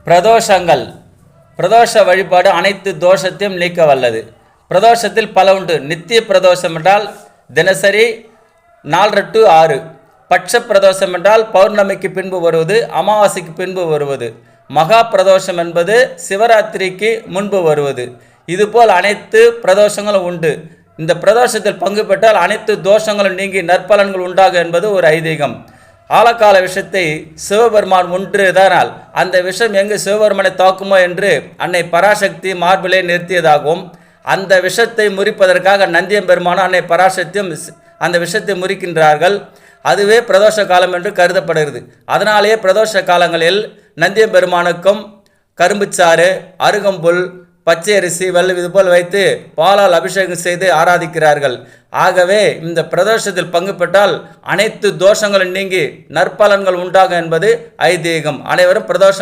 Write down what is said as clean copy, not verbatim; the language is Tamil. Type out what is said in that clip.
பிரதோஷங்கள். பிரதோஷ வழிபாடு அனைத்து தோஷத்தையும் நீக்க வல்லது. பிரதோஷத்தில் பல உண்டு. நித்திய பிரதோஷம் என்றால் தினசரி 4 to 6. பட்ச பிரதோஷம் என்றால் பௌர்ணமிக்கு பின்பு வருவது, அமாவாசைக்கு பின்பு வருவது. மகா பிரதோஷம் என்பது சிவராத்திரிக்கு முன்பு வருவது. இதுபோல் அனைத்து பிரதோஷங்களும் உண்டு. இந்த பிரதோஷத்தில் பங்கு பெற்றால் அனைத்து தோஷங்களும் நீங்கி நற்பலன்கள் உண்டாகும் என்பது ஒரு ஐதீகம். ஆழக்கால விஷத்தை சிவபெருமான் ஒன்றுதானால் அந்த விஷம் எங்கு சிவபெருமானை தாக்குமோ என்று அன்னை பராசக்தி மார்பிலே நிறுத்தியதாகவும், அந்த விஷத்தை முறிப்பதற்காக நந்தியம்பெருமானும் அன்னை பராசக்தியும் அந்த விஷத்தை முறிக்கின்றார்கள். அதுவே பிரதோஷ காலம் என்று கருதப்படுகிறது. அதனாலேயே பிரதோஷ காலங்களில் நந்தியம்பெருமானுக்கும் கரும்புச்சாறு, அருகம்புல், பச்சை அரிசி, வெள்ளம் இதுபோல் வைத்து பாலால் அபிஷேகம் செய்து ஆராதிக்கிறார்கள். ஆகவே இந்த பிரதோஷத்தில் பங்கு பெற்றால் அனைத்து தோஷங்களும் நீங்கி நற்பலன்கள் உண்டாகும் என்பது ஐதீகம். அனைவரும் பிரதோஷம்